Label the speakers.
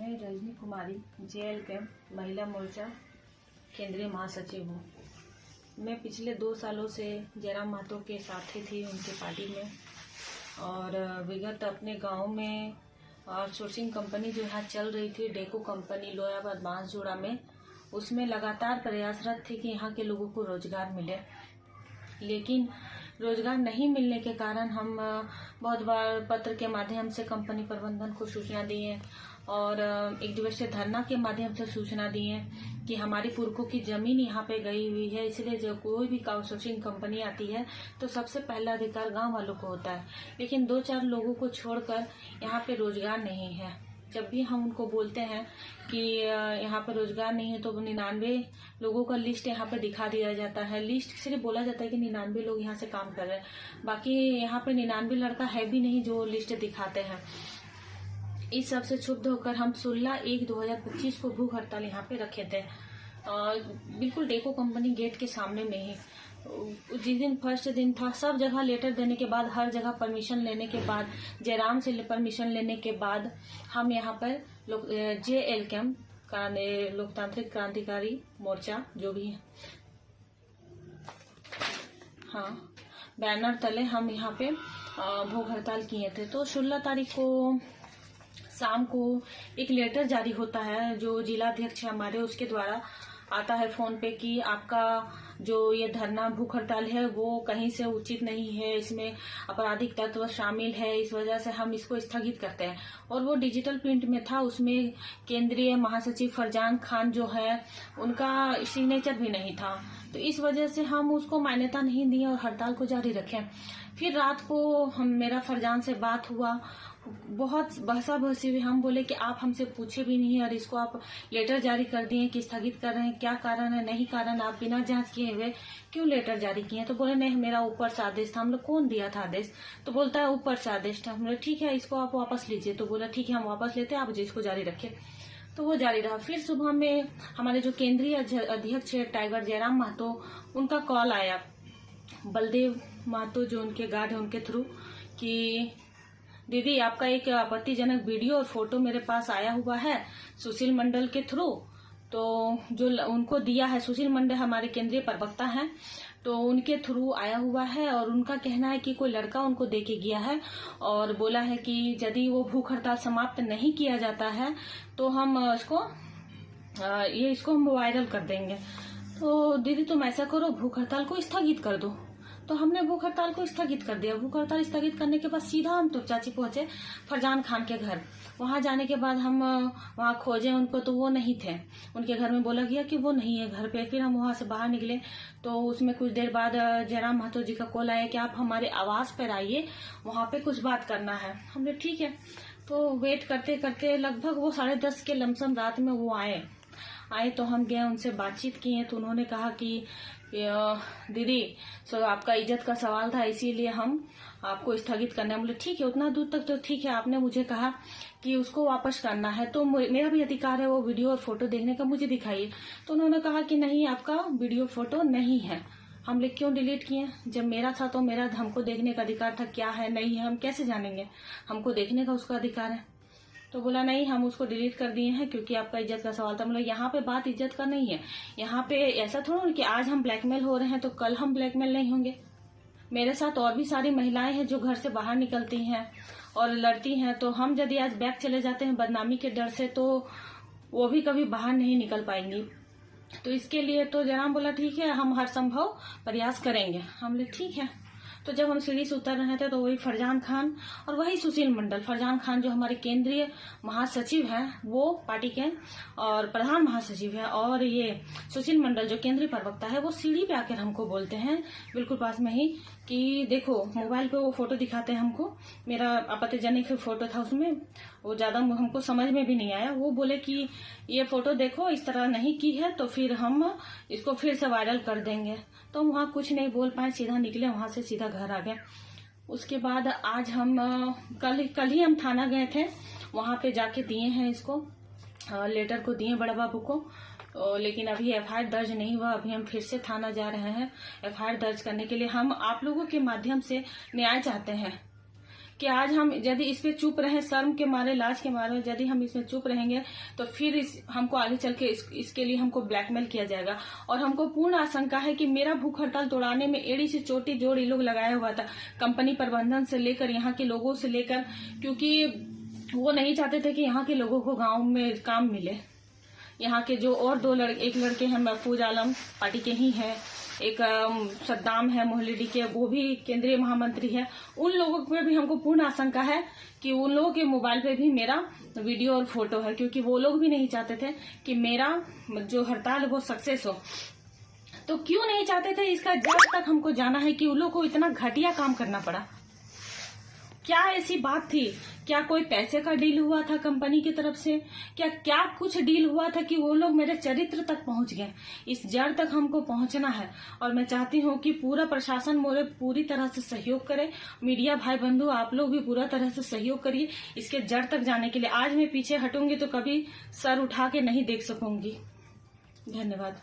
Speaker 1: मैं रजनी कुमारी JL महिला मोर्चा केंद्रीय महासचिव हूँ। मैं पिछले 2 सालों से जयराम महतो के साथी थी उनके पार्टी में, और विगत अपने गांव में आउटसोर्सिंग कंपनी जो यहाँ चल रही थी डेको कंपनी लोयाबाद बांसजोड़ा में, उसमें लगातार प्रयासरत थी कि यहाँ के लोगों को रोजगार मिले। लेकिन रोजगार नहीं मिलने के कारण हम बहुत बार पत्र के माध्यम से कंपनी प्रबंधन को सूचना दिए और 1 दिवसीय धरना के माध्यम से सूचना दिए कि हमारी पुरखों की जमीन यहाँ पे गई हुई है, इसलिए जब कोई भी आउटसोर्सिंग कंपनी आती है तो सबसे पहला अधिकार गांव वालों को होता है। लेकिन 2-4 लोगों को छोड़कर यहाँ पे रोजगार नहीं है। जब भी हम उनको बोलते हैं कि यहाँ पर रोजगार नहीं है तो 99 लोगों का लिस्ट यहाँ पे दिखा दिया जाता है। लिस्ट सिर्फ बोला जाता है कि 99 लोग यहाँ से काम कर रहे हैं, बाकी यहाँ पे 99 लड़का है भी नहीं जो लिस्ट दिखाते हैं। इस सब से क्षुब्ध होकर हम 16/1/2025 को भूख हड़ताल यहाँ पे रखे थे, बिल्कुल डेको कंपनी गेट के सामने में ही। जिस दिन फर्स्ट दिन था, सब जगह लेटर देने के बाद, हर जगह परमिशन लेने के बाद, जयराम से परमिशन लेने के बाद हम यहाँ पर JL का लोकतांत्रिक क्रांतिकारी मोर्चा जो भी है, हाँ, बैनर तले हम यहाँ पे भूख हड़ताल किए थे। तो 16 तारीख को शाम को एक लेटर जारी होता है जो जिला अध्यक्ष हमारे उसके द्वारा आता है फोन पे कि आपका जो ये धरना भूख हड़ताल है वो कहीं से उचित नहीं है, इसमें आपराधिक तत्व शामिल है, इस वजह से हम इसको स्थगित करते हैं। और वो डिजिटल प्रिंट में था, उसमें केंद्रीय महासचिव फरजान खान जो है उनका सिग्नेचर भी नहीं था, तो इस वजह से हम उसको मान्यता नहीं दिए और हड़ताल को जारी रखें। फिर रात को मेरा फरजान से बात हुआ, बहुत बहसा बहसी हुई। हम बोले कि आप हमसे पूछे भी नहीं और इसको आप लेटर जारी कर दिए कि स्थगित कर रहे हैं, क्या कारण है? नहीं कारण, आप बिना जांच किए हुए क्यों लेटर जारी किए? तो बोले नहीं, मेरा ऊपर से आदेश था। हम लोग कौन दिया था आदेश? तो बोलता है ऊपर से आदेश था। हम लोग ठीक है, इसको आप वापस लीजिए। तो बोला ठीक है, हम वापस लेते हैं, आप इसको जारी रखें। तो वो जारी रहा। फिर सुबह में हमारे जो केंद्रीय अध्यक्ष टाइगर जयराम महतो, उनका कॉल आया बलदेव महतो जो उनके गार्ड है उनके थ्रू कि दीदी आपका एक आपत्तिजनक वीडियो और फोटो मेरे पास आया हुआ है सुशील मंडल के थ्रू। तो जो उनको दिया है, सुशील मंडल हमारे केंद्रीय प्रवक्ता हैं, तो उनके थ्रू आया हुआ है और उनका कहना है कि कोई लड़का उनको दे के गया है और बोला है कि यदि वो भूख हड़ताल समाप्त नहीं किया जाता है तो हम इसको हम वायरल कर देंगे। तो दीदी तुम ऐसा करो, भूख हड़ताल को स्थगित कर दो। तो हमने भूख हड़ताल को स्थगित कर दिया। भूख हड़ताल स्थगित करने के बाद सीधा हम तो चाची पहुंचे फरजान खान के घर। वहां जाने के बाद हम वहां खोजे उनको, तो वो नहीं थे। उनके घर में बोला गया कि वो नहीं है घर पे। फिर हम वहां से बाहर निकले तो उसमें कुछ देर बाद जयराम महतो जी का कॉल आया कि आप हमारे आवास पर आइए, वहां पे कुछ बात करना है। हमने ठीक है। तो वेट करते करते लगभग वो 10:30 के लमसम रात में वो आए तो हम गए, उनसे बातचीत किए। तो उन्होंने कहा कि दीदी आपका इज्जत का सवाल था, इसीलिए हम आपको स्थगित करना है। बोले ठीक है, उतना दूर तक तो ठीक है। आपने मुझे कहा कि उसको वापस करना है तो मेरा भी अधिकार है वो वीडियो और फोटो देखने का, मुझे दिखाइए। तो उन्होंने कहा कि नहीं, आपका वीडियो फोटो नहीं है। हम लोग क्यों डिलीट किए? जब मेरा था तो मेरा हमको देखने का अधिकार था, क्या है नहीं है हम कैसे जानेंगे? हमको देखने का उसका अधिकार है। तो बोला नहीं, हम उसको डिलीट कर दिए हैं क्योंकि आपका इज्जत का सवाल था। मतलब यहाँ पे बात इज्जत का नहीं है। यहाँ पे ऐसा थोड़ा कि आज हम ब्लैकमेल हो रहे हैं तो कल हम ब्लैकमेल नहीं होंगे। मेरे साथ और भी सारी महिलाएं हैं जो घर से बाहर निकलती हैं और लड़ती हैं, तो हम यदि आज बैक चले जाते हैं बदनामी के डर से तो वो भी कभी बाहर नहीं निकल पाएंगी। तो इसके लिए तो जयराम बोला ठीक है, हम हर संभव प्रयास करेंगे। हम लोग ठीक है। तो जब हम सीढ़ी से उतर रहे थे तो वही फरजान खान और वही सुशील मंडल, फरजान खान जो हमारे केंद्रीय महासचिव हैं वो पार्टी के और प्रधान महासचिव है, और ये सुशील मंडल जो केंद्रीय प्रवक्ता है वो सीढ़ी पे आकर हमको बोलते हैं बिल्कुल पास में ही कि देखो, मोबाइल पे वो फोटो दिखाते हैं हमको। मेरा आपत्तिजनक फोटो था, उसमें वो ज्यादा हमको समझ में भी नहीं आया। वो बोले कि ये फोटो देखो, इस तरह नहीं की है तो फिर हम इसको फिर से वायरल कर देंगे। तो हम वहाँ कुछ नहीं बोल पाए, सीधा निकले वहां से, सीधा घर आ गए। उसके बाद आज हम कल ही हम थाना गए थे, वहां पे जाके दिए हैं इसको, लेटर को दिए बड़ा बाबू को। लेकिन अभी FIR दर्ज नहीं हुआ। अभी हम फिर से थाना जा रहे हैं FIR दर्ज करने के लिए। हम आप लोगों के माध्यम से न्याय चाहते हैं कि आज हम यदि इस पे चुप रहे, शर्म के मारे, लाज के मारे यदि हम इसमें चुप रहेंगे तो फिर हमको आगे चल के इसके लिए हमको ब्लैकमेल किया जाएगा। और हमको पूर्ण आशंका है कि मेरा भूख हड़ताल तोड़ाने में एड़ी से चोटी जोड़ ये लोग लगाया हुआ था, कंपनी प्रबंधन से लेकर यहाँ के लोगों से लेकर, क्योंकि वो नहीं चाहते थे कि यहाँ के लोगों को गाँव में काम मिले। यहाँ के जो और एक लड़के हैं, महफूज आलम पार्टी के ही हैं, एक सद्दाम है मोहल्लेडी के, वो भी केंद्रीय महामंत्री है, उन लोगों पे भी हमको पूर्ण आशंका है कि उन लोगों के मोबाइल पे भी मेरा वीडियो और फोटो है, क्योंकि वो लोग भी नहीं चाहते थे कि मेरा जो हड़ताल है वो सक्सेस हो। तो क्यों नहीं चाहते थे, इसका जब तक हमको जाना है कि उन लोगों को इतना घटिया काम करना पड़ा। क्या ऐसी बात थी? क्या कोई पैसे का डील हुआ था कंपनी की तरफ से? क्या कुछ डील हुआ था कि वो लोग मेरे चरित्र तक पहुंच गए? इस जड़ तक हमको पहुंचना है और मैं चाहती हूँ कि पूरा प्रशासन मेरे पूरी तरह से सहयोग करे। मीडिया भाई बंधु आप लोग भी पूरा तरह से सहयोग करिए इसके जड़ तक जाने के लिए। आज मैं पीछे हटूंगी तो कभी सर उठा के नहीं देख सकूंगी। धन्यवाद।